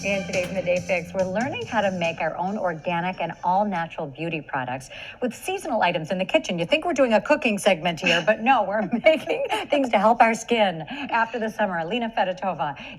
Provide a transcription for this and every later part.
In today's Midday Fix, we're learning how to make our own organic and all-natural beauty products with seasonal items in the kitchen. You think we're doing a cooking segment here, but no, we're making things to help our skin. After the summer, Elina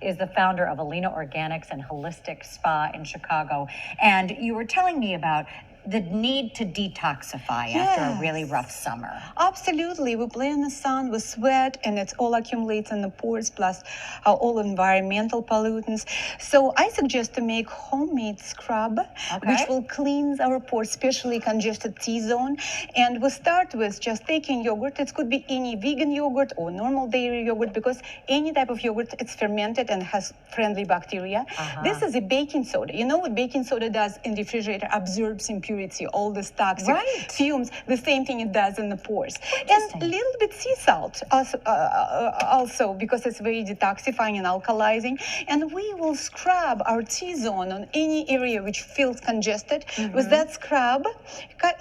is the founder of Elina Organics and Holistic Spa in Chicago. And you were telling me about the need to detoxify after a really rough summer. Absolutely. We play in the sun, we sweat, and it all accumulates in the pores, plus all environmental pollutants. So I suggest to make homemade scrub, which will cleanse our pores, especially congested T-zone. And we start with just taking yogurt. It could be any vegan yogurt or normal dairy yogurt, because any type of yogurt, it's fermented and has friendly bacteria. This is a baking soda. You know what baking soda does in the refrigerator? Absorbs impurities, all this toxic fumes. The same thing it does in the pores. And a little bit sea salt also, because it's very detoxifying and alkalizing. And we will scrub our T-zone on any area which feels congested with that scrub,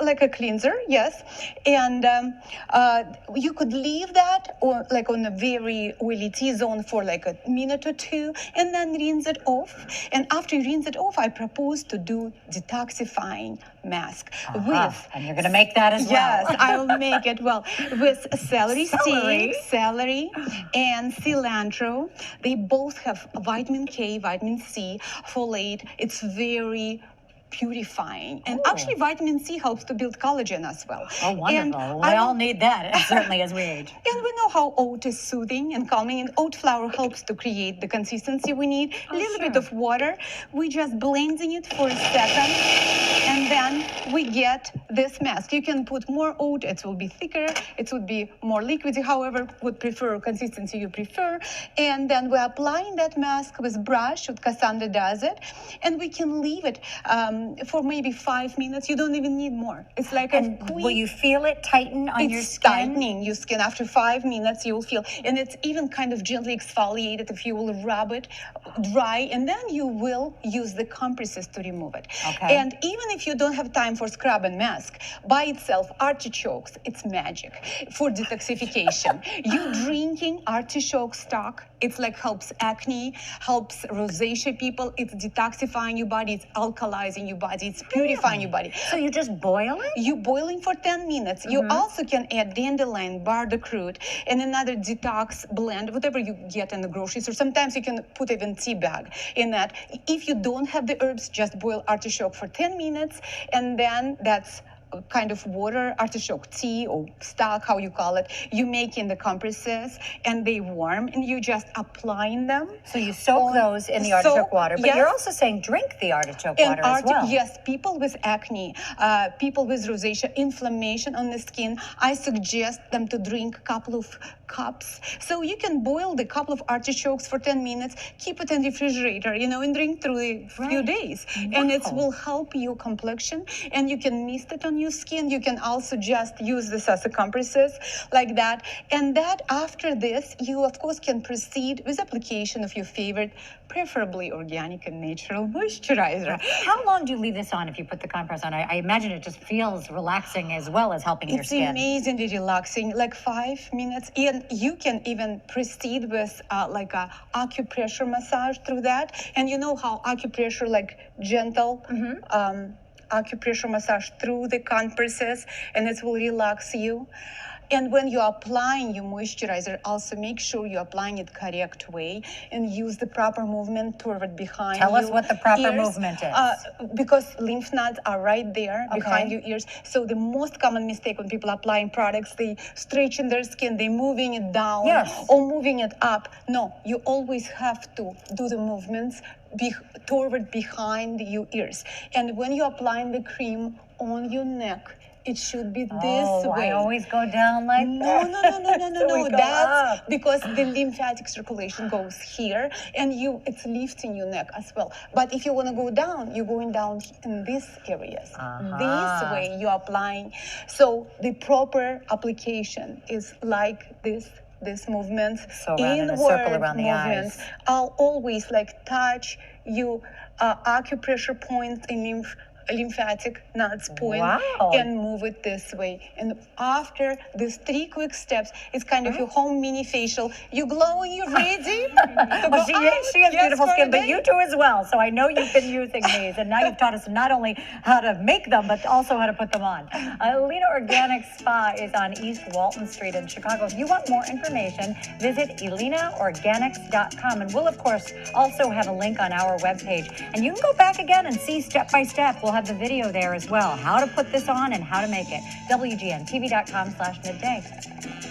like a cleanser, yes. And you could leave that on a very oily T-zone for like a minute or two, and then rinse it off. And after you rinse it off, I propose to do detoxifying mask with, and you're going to make that as well. Yes, I will make it with celery sticks, celery, and cilantro. They both have vitamin K, vitamin C, folate. It's very purifying. And actually, vitamin C helps to build collagen as well. Oh, wonderful. We all need that, certainly as we age. And we know how oat is soothing and calming, and oat flour helps to create the consistency we need. A little bit of water. We just blending it for a second, and then we get this mask. You can put more oat, it will be thicker, it would be more liquidy, however, would prefer consistency you prefer. And then we're applying that mask with brush, what Cassandra does it, and we can leave it for maybe 5 minutes. You don't even need more. It's like will you feel it tighten on your skin? It's tightening your skin. After 5 minutes, you will feel, and it's even kind of gently exfoliated if you will rub it dry, and then you will use the compresses to remove it. And even if you don't have time for scrub and mask, by itself, artichokes, it's magic for detoxification. You drinking artichoke stock, it's like helps acne, helps rosacea people, it's detoxifying your body, it's alkalizing your body, it's purifying your body. So you just boil it? You boiling for 10 minutes. You also can add dandelion, burdock root, and another detox blend, whatever you get in the groceries, or sometimes you can put even tea bag in that. If you don't have the herbs, just boil artichoke for 10 minutes, and then that's kind of water, artichoke tea or stock, how you call it, you make in the compresses, and they warm, and you just applying them. So you soak those in the artichoke water, but you're also saying drink the artichoke water as well. Yes, people with acne, people with rosacea, inflammation on the skin, I suggest them to drink a couple of cups. So you can boil the couple of artichokes for 10 minutes, keep it in the refrigerator, and drink through a few days. And it will help your complexion, and you can mist it on your skin. You can also just use this as a compresses like that. And that after this, you of course can proceed with application of your favorite, preferably organic and natural moisturizer. How long do you leave this on if you put the compress on? I imagine it just feels relaxing as well as helping your skin. It's amazingly relaxing, like 5 minutes. And you can even proceed with like a acupressure massage through that. And you know how acupressure, like gentle, acupressure massage through the compresses, and it will relax you. And when you're applying your moisturizer, also make sure you're applying it correct way and use the proper movement toward behind. Tell us what the proper movement is. Because lymph nodes are right there behind your ears. So the most common mistake when people are applying products, they stretching their skin, they moving it down or moving it up. No, you always have to do the movements toward behind your ears. And when you're applying the cream on your neck, it should be this way. I always go down like that. No. That's because the lymphatic circulation goes here, and it's lifting your neck as well. But if you want to go down, you're going down in these areas. This way you're applying. So the proper application is like this movement. So in a circle around the eyes. I'll always touch you acupressure point in lymph lymphatic nuts point Wow. and move it this way. And after these 3 quick steps, it's kind of your home mini facial. You glowing, you're ready to Well, go out. she has Yes, beautiful for a skin, but day. you do as well. So I know you've been using these, and now you've taught us not only how to make them, but also how to put them on. Elina Organic Spa is on East Walton Street in Chicago. If you want more information, visit elinaorganics.com. And we'll, of course, also have a link on our webpage. And you can go back again and see step by step. We'll have the video there as well, how to put this on and how to make it. WGNTV.com/midday.